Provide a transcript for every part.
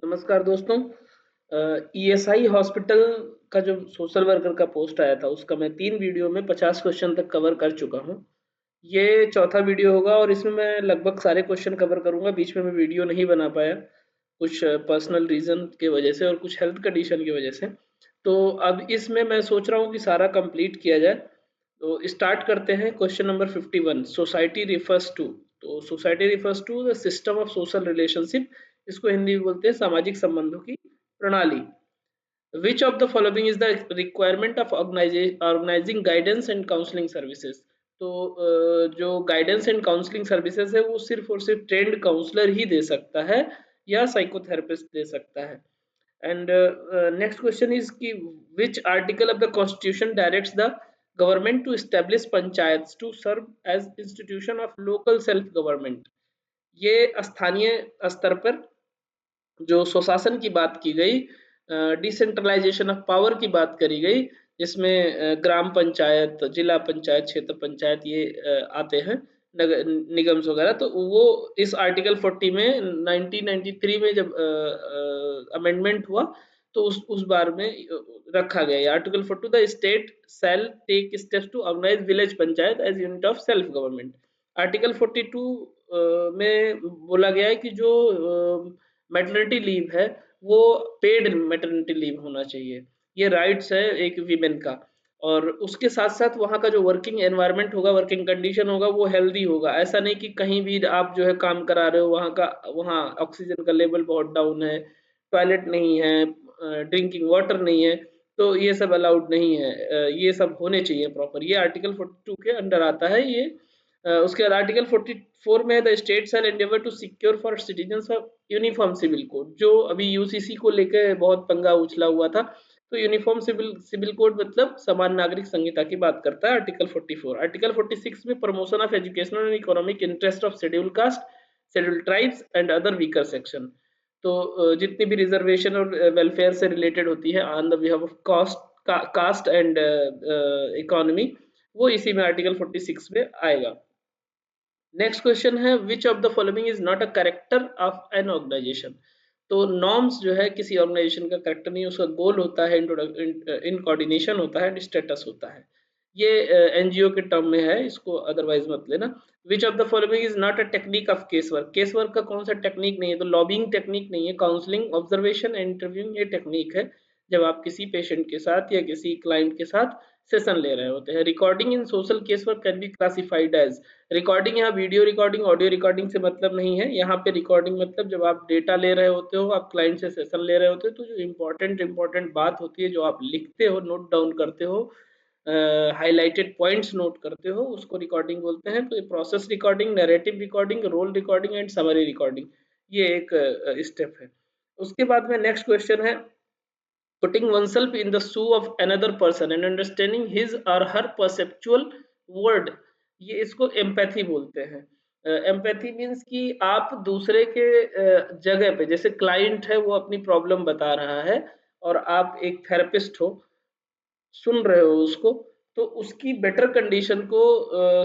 नमस्कार दोस्तों। ESI hospital का जो सोशल वर्कर का पोस्ट आया था उसका मैं 3 वीडियो में 50 क्वेश्चन तक कवर कर चुका हूँ। ये चौथा वीडियो होगा और इसमें मैं लगभग सारे क्वेश्चन कवर करूँगा। बीच में मैं वीडियो नहीं बना पाया, कुछ पर्सनल रीज़न की वजह से और कुछ हेल्थ कंडीशन की वजह से। तो अब इसमें मैं सोच रहा हूँ कि सारा कंप्लीट किया जाए। तो स्टार्ट करते हैं। Question number 51, society refers to. तो society refers to the system of social relationship. इसको हिंदी में बोलते हैं सामाजिक संबंधों की प्रणाली। Which of the following is the requirement of organizing guidance and counselling services. तो जो गाइडेंस एंड काउंसलिंग सर्विसेज है वो सिर्फ और सिर्फ ट्रेंड काउंसलर ही दे सकता है या साइकोथेरेपिस्ट दे सकता है। And next question is कि which article of the constitution directs the government to establish panchayats to serve as institution of local self government। ये स्थानीय स्तर पर जो स्वशासन की बात की गई, डिसेंट्रलाइजेशन ऑफ पावर की बात करी गई, जिसमें ग्राम पंचायत, जिला पंचायत, क्षेत्र पंचायत ये आते हैं, निगम्स वगैरह। तो वो इस आर्टिकल 40 में 1993 में जब अमेंडमेंट हुआ तो उस बार में रखा गया। Article 42, the state shall take steps to organise village panchayat as unit of self government. Article 42 में बोला गया है कि जो मैटरनिटी लीव है वो पेड मैटरनिटी लीव होना चाहिए। ये राइट्स है एक वीमेन का। और उसके साथ-साथ वहाँ का जो वर्किंग एनवायरनमेंट होगा, वर्किंग कंडीशन होगा, वो हेल्दी होगा। ऐसा नहीं कि कहीं भी आप जो है काम करा रहे हो, वहाँ ऑक्सीजन का लेवल बहुत डाउन है, टॉयलेट नहीं है, ड्रिंकिंग वाटर नहीं है, तो ये सब अलाउड नहीं है। ये सब होने चाहिए प्रॉपर। ये आर्टिकल 42 के अंडर आता है ये। उसके बाद आर्टिकल 44 में the state shall endeavour to secure for citizens of uniform civil code. जो अभी यूसीसी को लेके बहुत पंगा उछला हुआ था, तो यूनिफॉर्म सिविल सिविल कोड मतलब समान नागरिक संहिता की बात करता है आर्टिकल 44। आर्टिकल 46 में promotion of educational and economic interest of schedule caste, schedule tribes and other weaker section. तो जितनी भी रिजर्वेशन और वेलफेयर से रिलेटेड होती है on the behalf of caste and economy, वो इसी में आर्टिकल 46 में आएगा। नेक्स्ट क्वेश्चन है which of the following is not a character of an organisation. तो नॉर्म्स जो है किसी ऑर्गेनाइजेशन का कैरेक्टर नहीं, उसका गोल होता है, इन कोऑर्डिनेशन होता है, स्टेटस होता है। ये एनजीओ के टर्म में है, इसको अदरवाइज मत लेना। विच of the following is not a technique of case work. Case work का कौन सा टेक्निक नहीं है? तो लॉबिंग टेक्निक नहीं है, काउंसलिंग, ऑब्जर्वेशन एंड इंटरव्यूइंग ये टेक्निक है जब आप किसी पेशेंट के साथ या किसी क्लाइंट के साथ सेशन ले रहे होते हैं। Recording in social case work can be classified as. Recording, यहाँ वीडियो रिकॉर्डिंग, ऑडियो रिकॉर्डिंग से मतलब नहीं है। यहाँ पे रिकॉर्डिंग मतलब जब आप डेटा ले रहे होते हो, आप क्लाइंट से सेशन ले रहे होते हो, तो जो इम्पोर्टेंट बात होती है, जो आप लिखते हो, नोट डाउन करते हो, हाइलाइटेड पॉइंट्स नोट करते हो, उसको रिकॉर्डिंग बोलते हैं। तो ये process recording, narrative recording, role recording and summary recording, ये एक स्टेप है। उसके बाद में नेक्स्ट क्वेश्चन है putting oneself in the shoe of another person and understanding his or her perceptual world। ये इसको एम्पैथी बोलते हैं। एम्पैथी मीन्स कि आप दूसरे के जगह पे, जैसे क्लाइंट है वो अपनी प्रॉब्लम बता रहा है और आप एक थेरेपिस्ट हो, सुन रहे हो उसको, तो उसकी बेटर कंडीशन को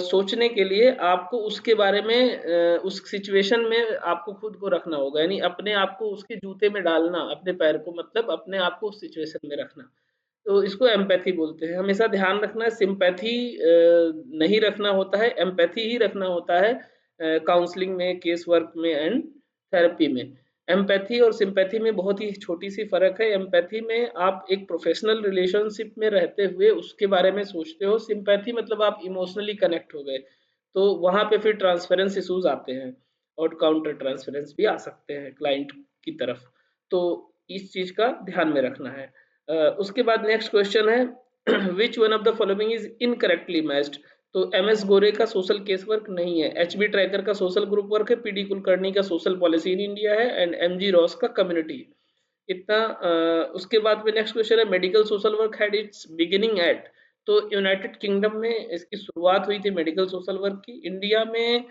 सोचने के लिए आपको उसके बारे में, उस सिचुएशन में आपको खुद को रखना होगा, यानी अपने आप को उसके जूते में डालना, अपने पैर को, मतलब अपने आप को उस सिचुएशन में रखना। तो इसको एम्पैथी बोलते हैं। हमेशा ध्यान रखना है, सिंपैथी नहीं रखना होता है, एम्पैथी ही रखना होता है काउंसलिंग में, केस वर्क में एंड थेरेपी में। एम्पैथी और सिंपैथी में बहुत ही छोटी सी फ़र्क है। एम्पैथी में आप एक प्रोफेशनल रिलेशनशिप में रहते हुए उसके बारे में सोचते हो, सिंपैथी मतलब आप इमोशनली कनेक्ट हो गए, तो वहाँ पे फिर ट्रांसफरेंस इश्यूज़ आते हैं और काउंटर ट्रांसफरेंस भी आ सकते हैं क्लाइंट की तरफ। तो इस चीज़ का ध्यान में रखना है। उसके बाद नेक्स्ट क्वेश्चन है which one of the following is incorrectly matched. तो एमएस गोरे का सोशल केस वर्क नहीं है, एचबी ट्रैकर का सोशल ग्रुप वर्क है, पीडी कुलकर्णी का सोशल पॉलिसी इन इंडिया है एंड एमजी रॉस का कम्युनिटी। इतना। उसके बाद में नेक्स्ट क्वेश्चन है medical social work had it's beginning eight. तो यूनाइटेड किंगडम में इसकी शुरुआत हुई थी मेडिकल सोशल वर्क की। इंडिया में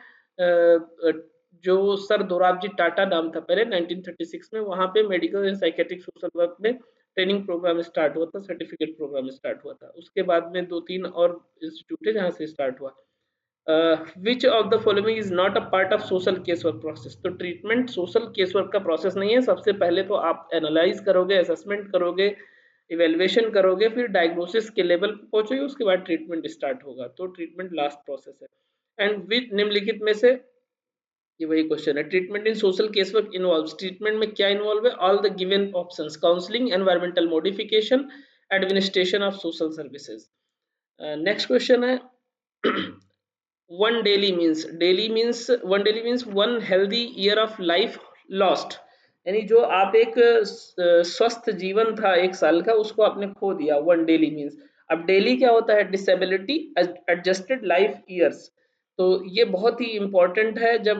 जो सर दोराबजी टाटा नाम था पहले 1936 में, वहाँ पे medical and psychiatric social work में ट्रेनिंग प्रोग्राम स्टार्ट हुआ था, सर्टिफिकेट प्रोग्राम स्टार्ट हुआ था। उसके बाद में 2-3 और इंस्टीट्यूट है जहाँ से स्टार्ट हुआ। विच of the following is not a part of social case work process. तो ट्रीटमेंट सोशल केस वर्क का प्रोसेस नहीं है। सबसे पहले तो आप एनालाइज करोगे, असेसमेंट करोगे, इवेल्युएशन करोगे, फिर डायग्नोसिस के लेवल पे पहुंचोगे, उसके बाद ट्रीटमेंट स्टार्ट होगा। तो ट्रीटमेंट लास्ट प्रोसेस है। एंड विच निम्नलिखित में से, ये वही क्वेश्चन है, treatment in social case work involves, treatment में क्या इन्वॉल्व है? All the given options, counselling, environmental modification, administration of social services. Next question है one DALY means, one DALY means one healthy year of life lost, यानी जो आप एक स्वस्थ जीवन था एक साल का, उसको आपने खो दिया, वन डेली मीन्स। अब डेली क्या होता है? Disability adjusted life years. तो ये बहुत ही इंपॉर्टेंट है, जब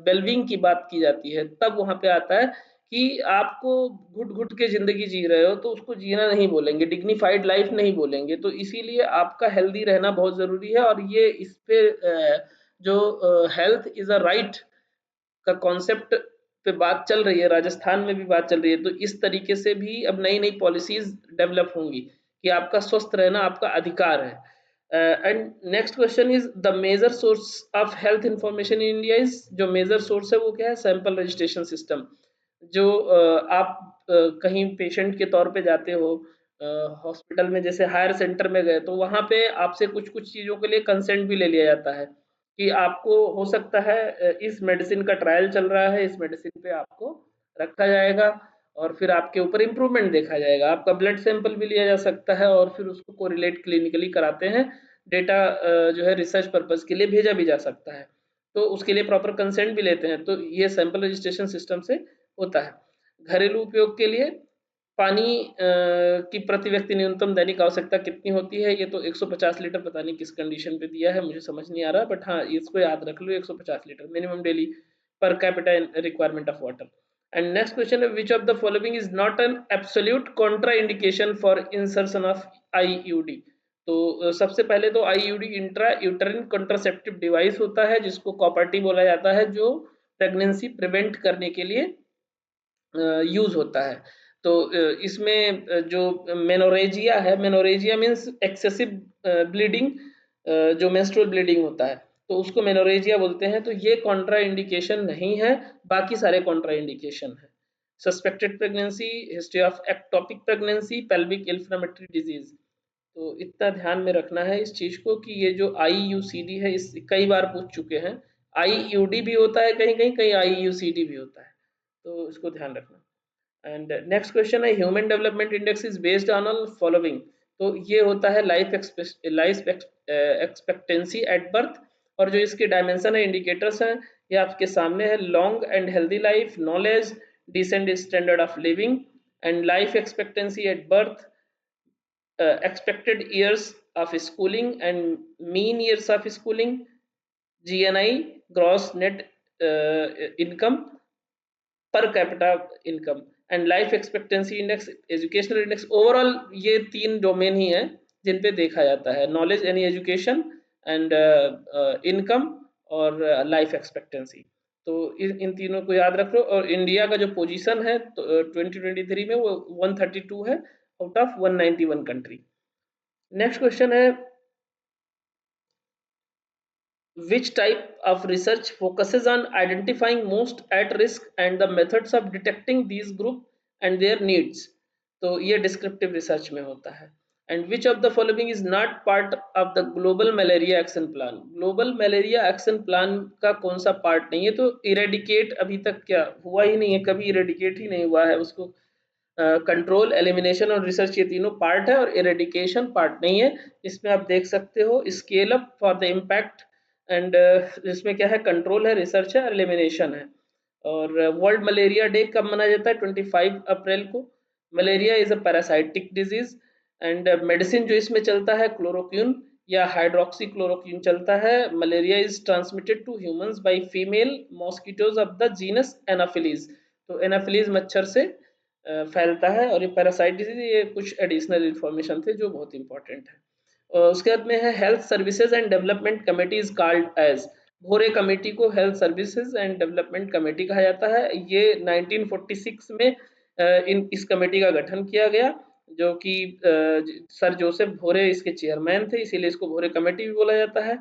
वेलबींग की बात की जाती है तब वहां पे आता है कि आपको घुट घुट के जिंदगी जी रहे हो तो उसको जीना नहीं बोलेंगे, डिग्निफाइड लाइफ नहीं बोलेंगे। तो इसीलिए आपका हेल्दी रहना बहुत जरूरी है। और ये इस पे जो हेल्थ इज अ राइट का कॉन्सेप्ट पे बात चल रही है, राजस्थान में भी बात चल रही है। तो इस तरीके से भी अब नई नई पॉलिसीज डेवलप होंगी कि आपका स्वस्थ रहना आपका अधिकार है। And next question is the major source of health information in India is, जो मेजर सोर्स है वो क्या है? Sample registration system. जो आप कहीं पेशेंट के तौर पे जाते हो हॉस्पिटल में, जैसे हायर सेंटर में गए, तो वहां पे आपसे कुछ कुछ चीजों के लिए कंसेंट भी ले लिया जाता है कि आपको हो सकता है इस मेडिसिन का ट्रायल चल रहा है, इस मेडिसिन पे आपको रखा जाएगा और फिर आपके ऊपर इम्प्रूवमेंट देखा जाएगा। आपका ब्लड सैंपल भी लिया जा सकता है और फिर उसको कोरिलेट क्लिनिकली कराते हैं। डेटा जो है रिसर्च पर्पज के लिए भेजा भी जा सकता है, तो उसके लिए प्रॉपर कंसेंट भी लेते हैं। तो ये सैंपल रजिस्ट्रेशन सिस्टम से होता है। घरेलू उपयोग के लिए पानी की प्रति व्यक्ति न्यूनतम दैनिक आवश्यकता कितनी होती है? ये तो 150 लीटर, पता नहीं किस कंडीशन पे दिया है, मुझे समझ नहीं आ रहा, बट हाँ इसको याद रख लो, 150 litre minimum daily per capita requirement of water. And next question है which of the following is not an absolute contra indication for insertion of IUD. तो सबसे पहले तो IUD intra uterine contraceptive device होता है, जिसको कॉपर्टी बोला जाता है, जो प्रेगनेंसी प्रिवेंट करने के लिए यूज होता है। तो इसमें जो मेनोरेजिया है, मेनोरेजिया मीन्स एक्सेसिव ब्लीडिंग, जो मेंस्ट्रुअल ब्लीडिंग होता है, तो उसको मेनोरेजिया बोलते हैं। तो ये कॉन्ट्रा इंडिकेशन नहीं है, बाकी सारे कॉन्ट्रा इंडिकेशन है। Suspected pregnancy, history of ectopic pregnancy, pelvic inflammatory disease. तो इतना ध्यान में रखना है इस चीज को कि ये जो आईयूसीडी है, इस कई बार पूछ चुके हैं। आईयूडी भी होता है कहीं कहीं, कहीं आईयूसीडी भी होता है, तो इसको ध्यान रखना। एंड नेक्स्ट क्वेश्चन है human development index is based on all following. तो ये होता है लाइफ एक्सपेक्टेंसी एट बर्थ, और जो इसके डायमेंशन है, इंडिकेटर्स हैं, ये आपके सामने है। Long and healthy life, knowledge, decent standard of living, and life expectancy at birth, expected years of schooling and mean years of schooling, GNI, gross net income, per capita income, and life expectancy index, educational index। Overall ये तीन domain ही हैं जिन पे देखा जाता है, knowledge यानी education, and income, और life expectancy. तो इन तीनों को याद रख लो। और इंडिया का जो पोजीशन है तो 2023 में वो 132 है out of 191 country. Next question है which type of research focuses on identifying most at risk and the methods of detecting these group and their needs। तो ये डिस्क्रिप्टिव रिसर्च में होता है। And which of the following is not part of the global malaria action plan. Global malaria action plan का कौन सा part नहीं है? तो इरेडिकेट अभी तक क्या हुआ ही नहीं है, कभी इरेडिकेट ही नहीं हुआ है। उसको कंट्रोल, एलिमिनेशन और रिसर्च, ये तीनों पार्ट है और इरेडिकेशन पार्ट नहीं है। इसमें आप देख सकते हो scale up for the impact, and इसमें क्या है? कंट्रोल है, रिसर्च है, एलिमिनेशन है। और वर्ल्ड मलेरिया डे कब मनाया जाता है? 25 अप्रैल को। Malaria is a parasitic disease, and medicine जो इसमें चलता है क्लोरोक्विन या हाइड्रोक्सी क्लोरोक्विन चलता है। Malaria is transmitted to humans by female mosquitoes of the genus Anopheles. तो एनाफिलीज मच्छर से फैलता है। और ये पैरासाइट डिजीज, ये कुछ एडिशनल इंफॉर्मेशन थे जो बहुत इंपॉर्टेंट है। उसके बाद में है health services and development committee is called as. Bhore committee को health services and development committee कहा जाता है। ये 1946 में इस कमेटी का गठन किया गया, जो कि सर जोसेफ भोरे इसके चेयरमैन थे, इसीलिए इसको भोरे कमेटी भी बोला जाता है।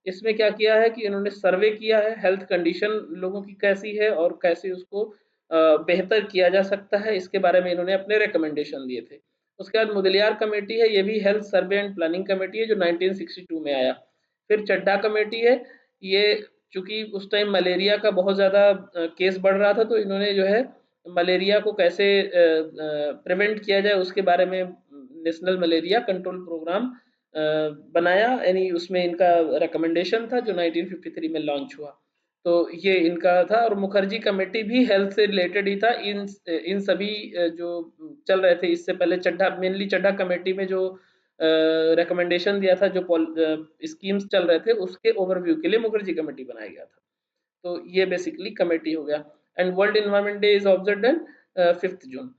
इसमें क्या किया है कि इन्होंने सर्वे किया है, हेल्थ कंडीशन लोगों की कैसी है और कैसे उसको बेहतर किया जा सकता है, इसके बारे में इन्होंने अपने रिकमेंडेशन दिए थे। उसके बाद मुदलियार कमेटी है, ये भी health survey and planning committee है जो 1962 में आया। फिर चड्ढा कमेटी है, ये चूंकि उस टाइम मलेरिया का बहुत ज़्यादा केस बढ़ रहा था, तो इन्होंने जो है मलेरिया को कैसे प्रिवेंट किया जाए उसके बारे में नेशनल मलेरिया कंट्रोल प्रोग्राम बनाया, यानी उसमें इनका रिकमेंडेशन था जो 1953 में लॉन्च हुआ। तो ये इनका था। और मुखर्जी कमेटी भी हेल्थ से रिलेटेड ही था। इन सभी जो चल रहे थे इससे पहले, चड्ढा मेनली चड्ढा कमेटी में जो रिकमेंडेशन दिया था, जो स्कीम्स चल रहे थे, उसके ओवरव्यू के लिए मुखर्जी कमेटी बनाया गया था। तो ये बेसिकली कमेटी हो गया। And world environment day is observed on 5th June.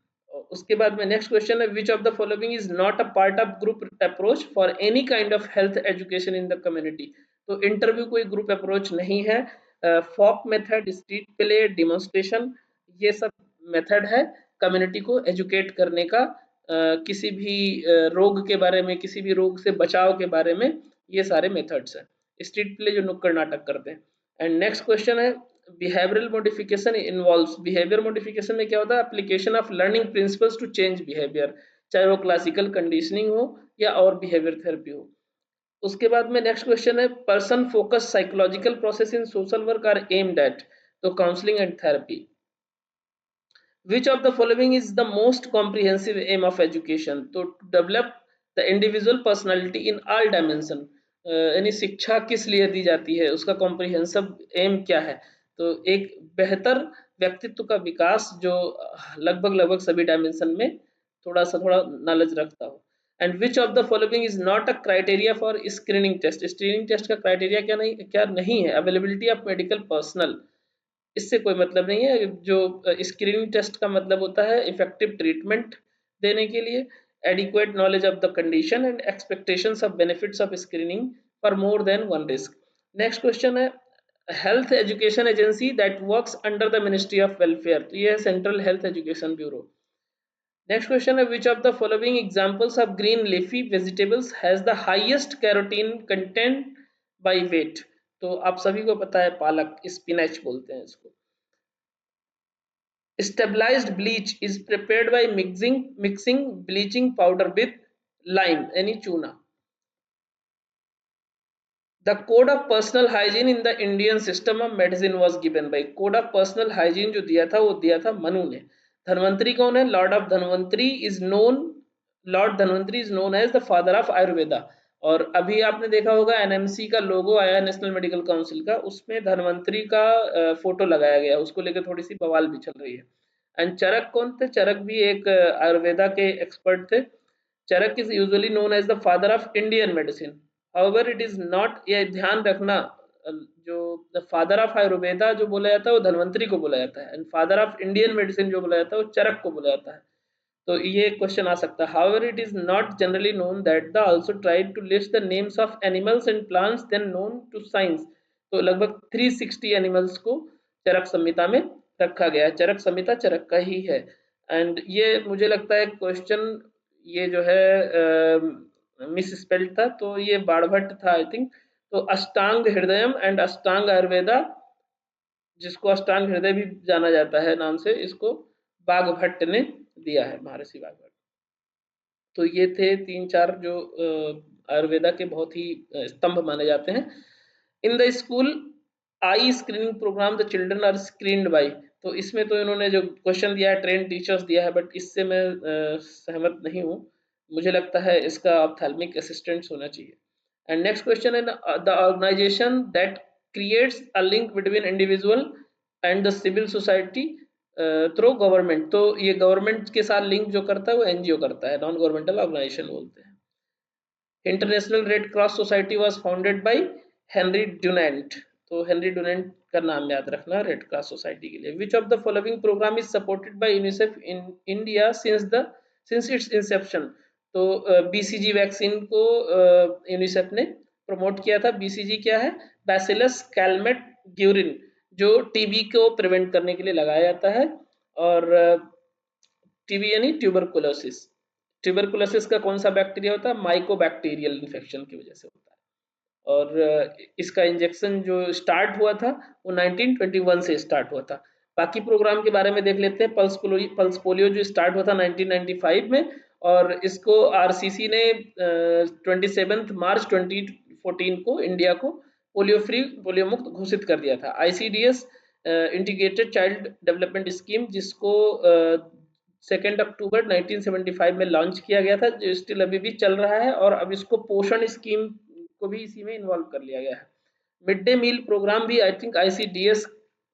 उसके बाद में नेक्स्ट क्वेश्चन है, which of the following is not a part of group approach for any kind of health education in the community. तो interview कोई group approach नहीं है। Folk method, street play, demonstration, ये सब मेथड है community को educate करने का। किसी भी रोग के बारे में, किसी भी रोग से बचाव के बारे में, ये सारे मेथड्स हैं। स्ट्रीट प्ले जो नुक्कड़ नाटक करते हैं। एंड नेक्स्ट क्वेश्चन है, behavioural modification involves. Behaviour modification में क्या होता है? Application of learning principles to change behaviour, चाहे वो क्लासिकल कंडीशनिंग हो या और बिहेवियर थेरेपी हो। उसके बाद में नेक्स्ट क्वेश्चन है, person focus psychological process in social work are aimed at. तो counselling and therapy. Which of the following is the most comprehensive aim of education? तो to develop the individual personality in all dimension। यानी शिक्षा किस लिए दी जाती है, उसका comprehensive M क्या है? तो एक बेहतर व्यक्तित्व का विकास जो लगभग लगभग सभी डायमेंशन में थोड़ा नॉलेज रखता हो। And which of the following is not a criteria for screening test. Screening test का क्राइटेरिया क्या नहीं है? अवेलेबिलिटी ऑफ मेडिकल पर्सनल, इससे कोई मतलब नहीं है। जो स्क्रीनिंग टेस्ट का मतलब होता है इफेक्टिव ट्रीटमेंट देने के लिए, adequate knowledge of the condition and expectations of benefits of screening for more than one risk. Next question है, health education agency that works under the ministry of welfare. तो ये है central health education bureau. Next question है, which of the following examples of green leafy vegetables has the highest carotene content by weight. तो आप सभी को पता है पालक, स्पिनच बोलते हैं इसको। Stabilized bleach is prepared by mixing bleaching powder with lime, any chuna. The code of personal hygiene in the Indian system of medicine was given by। code of personal hygiene जो दिया था वो दिया था मनु ने। धन्वंतरी कौन है? Lord Dhanvantari is known as the father of Ayurveda. और अभी आपने देखा होगा एनएमसी का लोगो आया, नेशनल मेडिकल काउंसिल का, उसमें धन्वंतरी का फोटो लगाया गया, उसको लेकर थोड़ी सी बवाल भी चल रही है। एंड चरक कौन थे? चरक भी एक आयुर्वेदा के एक्सपर्ट थे। Charak is usually known as the father of Indian medicine. However it is not, ये ध्यान रखना, जो द फादर ऑफ आयुर्वेदा जो बोला जाता है वो धन्वंतरी को बोला जाता है, and father of Indian medicine जो बोला जाता है वो चरक को बोला जाता है। तो ये क्वेश्चन आ सकता है। However it is not generally known that the also tried to list the names of animals and plants then known to science. तो लगभग 360 एनिमल्स को चरक संहिता में रखा गया है। चरक संहिता चरक का ही है। एंड ये मुझे लगता है क्वेश्चन ये जो है मिस स्पेल्ड था, तो ये बाणभट्ट था आई थिंक। तो अष्टांग हृदयम एंड अष्टांग आयुर्वेदा, जिसको अष्टांग हृदय भी जाना जाता है नाम से, इसको बाघभट्ट ने दिया है, महर्षि बाघभट्ट। तो ये थे 3-4 जो आयुर्वेदा के बहुत ही स्तंभ माने जाते हैं। In the school eye screening programme the children are screened by. तो इसमें तो इन्होंने जो क्वेश्चन दिया है ट्रेन टीचर्स दिया है, बट इससे मैं सहमत नहीं हूँ। मुझे लगता है इसका ऑप्थेल्मिक असिस्टेंट्स होना चाहिए। एंड नेक्स्ट क्वेश्चन है, the organisation that creates a link between individual and the civil society through government. तो ये गवर्नमेंट के साथ लिंक जो करता है वो एनजीओ करता है, नॉन गवर्नमेंटल ऑर्गेनाइजेशन बोलते हैं। International red cross society was founded by Henry Dunant. तो हेनरी डुनेंट का नाम याद रखना रेड क्रॉस सोसाइटी के लिए। विच of the following programme is supported by UNICEF in India since its inception. तो बीसीजी वैक्सीन को यूनिसेफ ने प्रमोट किया था। बीसीजी क्या है? बैसिलस कैलमेट ग्यूरिन, जो टीबी को प्रिवेंट करने के लिए लगाया जाता है। और टीबी यानी ट्यूबरकुलोसिस। ट्यूबरकुलोसिस का कौन सा बैक्टीरिया होता है? माइकोबैक्टीरियल इन्फेक्शन की वजह से होता है। और इसका इंजेक्शन जो स्टार्ट हुआ था वो 1921 से स्टार्ट हुआ था। बाकी प्रोग्राम के बारे में देख लेते हैं। पल्स पोलियो जो स्टार्ट हुआ था 1995 में, और इसको आरसीसी ने 27 मार्च 2014 को इंडिया को पोलियो मुक्त घोषित कर दिया था। ICDS integrated child development scheme, जिसको 2 अक्टूबर 1975 में लॉन्च किया गया था, जो स्टिल अभी भी चल रहा है, और अब इसको पोषण स्कीम को भी इसी में इन्वॉल्व कर लिया गया है। मिड डे मील प्रोग्राम भी आई थिंक आईसीडीएस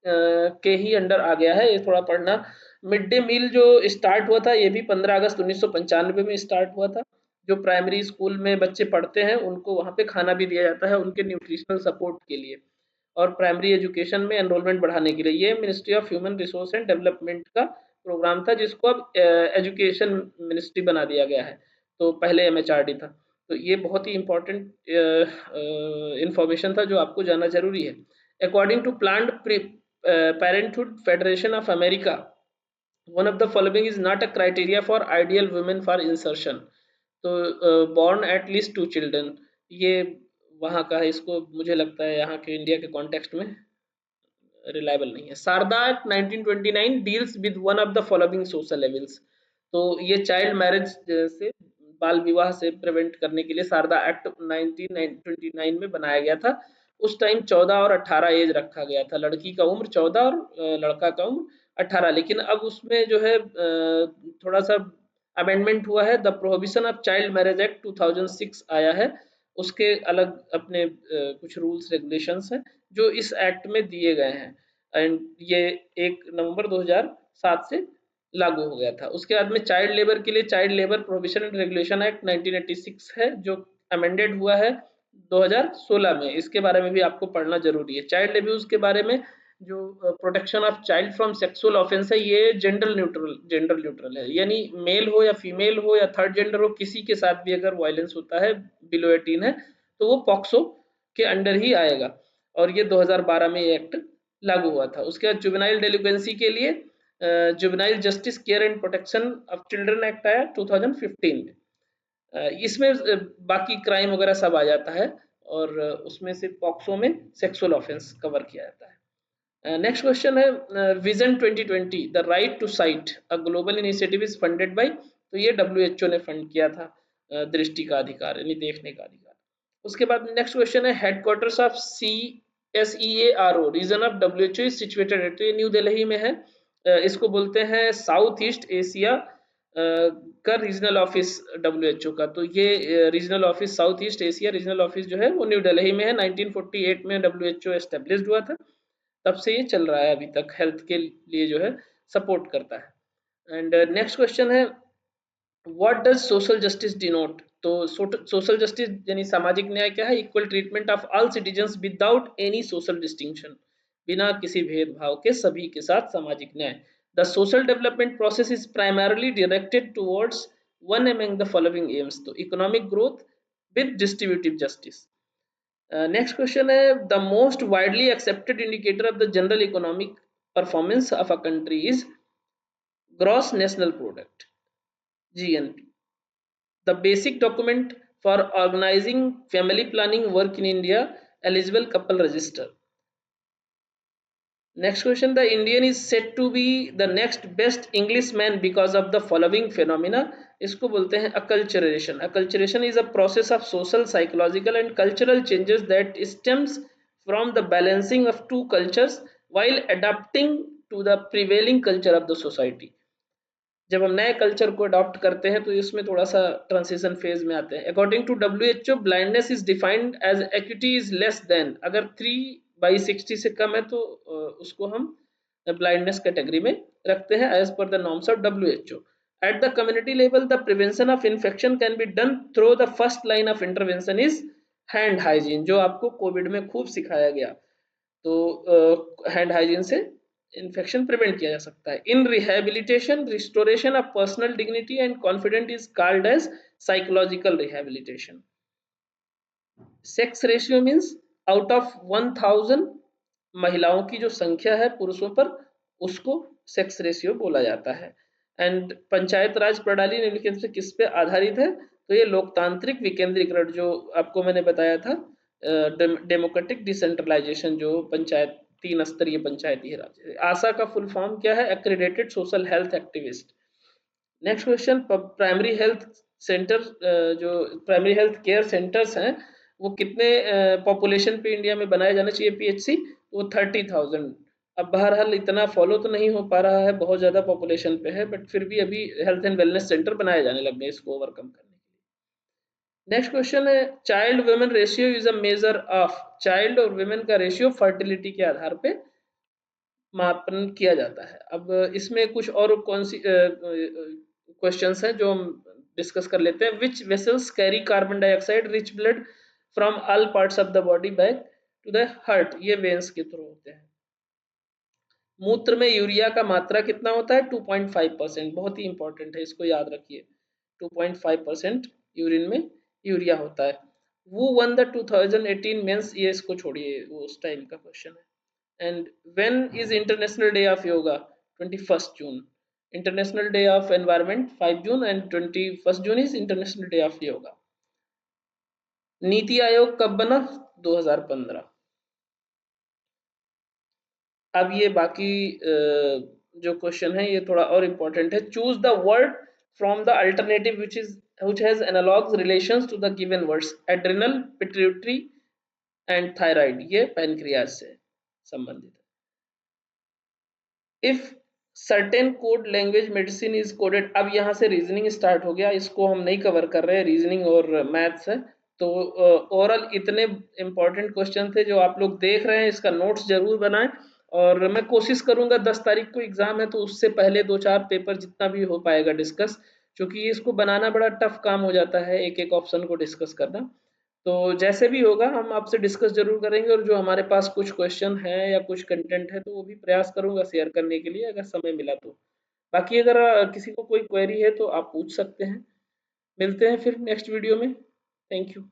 के ही अंडर आ गया है, ये थोड़ा पढ़ना। मिड डे मील जो स्टार्ट हुआ था ये भी 15 अगस्त 1995 में स्टार्ट हुआ था। जो प्राइमरी स्कूल में बच्चे पढ़ते हैं उनको वहाँ पे खाना भी दिया जाता है उनके न्यूट्रिशनल सपोर्ट के लिए, और प्राइमरी एजुकेशन में एनरोलमेंट बढ़ाने के लिए। ये ministry of human resource and development का प्रोग्राम था, जिसको अब एजुकेशन मिनिस्ट्री बना दिया गया है, तो पहले एमएचआरडी था। तो ये बहुत ही इम्पोर्टेंट इंफॉर्मेशन था जो आपको जानना जरूरी है। According to Planned Parenthood Federation of America, one of the following is not a criteria for ideal women for insertion. तो बॉर्न एट लीस्ट 2 चिल्ड्रन, ये वहाँ का है, इसको मुझे लगता है यहाँ के इंडिया के कॉन्टेक्स्ट में रिलायबल नहीं है। Sarda act 1929 deals with one of the following social levels. तो ये चाइल्ड मैरिज से, बाल विवाह से प्रिवेंट करने के लिए सारदा एक्ट 1929 में बनाया गया था। उस टाइम 14 और 18 एज रखा गया था, लड़की का उम्र 14 और लड़का का उम्र 18। लेकिन अब उसमें जो है थोड़ा सा अमेंडमेंट हुआ है। The prohibition of child marriage act 2006 आया है, उसके अलग अपने कुछ रूल्स रेगुलेशंस हैं जो इस एक्ट में दिए गए हैं, एंड ये 1 नवंबर 2007 से लागू हो गया था। उसके बाद में चाइल्ड लेबर के लिए child labour prohibition and regulation act 1986 है, जो अमेंडेड हुआ है 2016 में। इसके बारे में भी आपको पढ़ना जरूरी है। चाइल्ड अब्यूज के बारे में, जो protection of child from sexual offence है, ये जेंडर न्यूट्रल है, यानी मेल हो या फीमेल हो या थर्ड जेंडर हो, किसी के साथ भी अगर वायलेंस होता है, बिलो 18 है, तो वो पॉक्सो के अंडर ही आएगा, और ये 2012 में ये एक्ट लागू हुआ था। उसके बाद जुवेनाइल डेलिक्वेंसी के लिए juvenile justice care and protection of children act आया 2015 में। इसमें बाकी क्राइम वगैरह सब आ जाता है, और उसमें से पॉक्सो में सेक्सुअल ऑफेंस कवर किया जाता है। नेक्स्ट क्वेश्चन है vision 2020 the right to sight a global initiative is funded by. तो ये डब्ल्यूएचओ ने फंड किया था, दृष्टि का अधिकार यानी देखने का अधिकार। उसके बाद नेक्स्ट क्वेश्चन है headquarters of CSEARO region of WHO is situated at. तो ये न्यू दिल्ली में है। इसको बोलते हैं साउथ ईस्ट एशिया का रीजनल ऑफिस डब्ल्यूएचओ का। तो ये regional office South East Asia regional office जो है वो न्यू दिल्ली में है। 1948 में डब्ल्यूएचओ एस्टेब्लिश्ड हुआ था, तब से ये चल रहा है अभी तक, हेल्थ के लिए जो है सपोर्ट करता है। एंड नेक्स्ट क्वेश्चन है what does social justice denote. तो सोशल जस्टिस यानी सामाजिक न्याय क्या है? Equal treatment of all citizens without any social distinction, बिना किसी भेदभाव के सभी के साथ सामाजिक न्याय। The social development process is primarily directed towards one among the following aims. तो economic growth with distributive justice. Next question है the most widely accepted indicator of the general economic performance of a country is gross national product, GNP, the basic document for organizing family planning work in India, eligible couple register. Next question, the Indian is said to be the next best Englishman because of the following phenomena. इसको बोलते हैं acculturation. Acculturation is a process of social, psychological and cultural changes that stems from the balancing of two cultures while adapting to the prevailing culture of the society. जब हम नए culture को adopt करते हैं तो इसमें थोड़ा सा ट्रांजिशन फेज में आते हैं। According to WHO blindness is defined as acuity is less than, अगर 3/60 से कम है तो उसको हम ब्लाइंडनेस कैटेगरी में रखते हैं as per the norms of WHO. At the community level the prevention of infection can be done through the first line of intervention is hand hygiene, जो आपको कोविड में खूब सिखाया गया। तो हैंड हाइजीन से इन्फेक्शन प्रिवेंट किया जा सकता है। In rehabilitation restoration of personal dignity and confident is called as psychological rehabilitation. Sex ratio means out of 1000 महिलाओं की जो संख्या है पुरुषों पर, उसको सेक्स रेशियो बोला जाता है। एंड पंचायत राज प्रणाली निम्नलिखित से किस पे आधारित है? तो ये लोकतांत्रिक विकेंद्रीकरण, जो आपको मैंने बताया था डेमोक्रेटिक डिसेंट्रलाइजेशन, जो पंचायत 3 स्तरीय पंचायती राज। आशा का फुल फॉर्म क्या है? Accredited social health activist. Next question, primary health centre, जो प्राइमरी हेल्थ केयर सेंटर्स हैं वो कितने पॉपुलेशन पे इंडिया में बनाए जाने चाहिए पीएचसी? वो 30,000। अब बहरहाल इतना फॉलो तो नहीं हो पा रहा है, बहुत ज़्यादा पॉपुलेशन पे है, बट फिर भी अभी हेल्थ एंड वेलनेस सेंटर बनाए जाने लग गए इसको ओवरकम करने के लिए। नेक्स्ट क्वेश्चन है, child women ratio is a measure of, child और वुमेन का रेशियो फर्टिलिटी के आधार पे मापन किया जाता है। अब इसमें कुछ और कौन सी क्वेश्चंस हैं जो हम डिस्कस कर लेते हैं। Which vessels carry carbon dioxide rich blood from all parts of the body back to the heart? ये वेन्स के थ्रू होते हैं। मूत्र में यूरिया का मात्रा कितना होता है? 2.5%। बहुत ही इंपॉर्टेंट है, इसको याद रखिए। 2.5% यूरिन में यूरिया होता है। वो वन द 2018 मेंस, ये इसको छोड़िए, वो उस टाइम का क्वेश्चन है। And when is International Day of Yoga? 21st June. International Day of Environment 5 June and 21st June is International Day of Yoga. NITI Aayog कब बना? 2015। अब ये बाकी जो क्वेश्चन है ये थोड़ा और इम्पोर्टेंट है। Choose the word from the alternative which has analogs relations to the given words. Adrenal, pituitary and thyroid, ये पैनक्रियाज से संबंधित है। If certain code language medicine is coded, अब यहाँ से रीजनिंग स्टार्ट हो गया, इसको हम नहीं कवर कर रहे हैं, रीजनिंग और मैथ्स है। तो ओवरऑल इतने इंपॉर्टेंट क्वेश्चन थे जो आप लोग देख रहे हैं, इसका नोट्स जरूर बनाएं। और मैं कोशिश करूंगा 10 तारीख को एग्जाम है तो उससे पहले 2-4 पेपर जितना भी हो पाएगा डिस्कस, क्योंकि इसको बनाना बड़ा टफ काम हो जाता है, एक एक ऑप्शन को डिस्कस करना। तो जैसे भी होगा हम आपसे डिस्कस ज़रूर करेंगे, और जो हमारे पास कुछ क्वेश्चन है या कुछ कंटेंट है तो वो भी प्रयास करूँगा शेयर करने के लिए अगर समय मिला तो। बाकी अगर किसी को कोई क्वेरी है तो आप पूछ सकते हैं। मिलते हैं फिर नेक्स्ट वीडियो में। Thank you.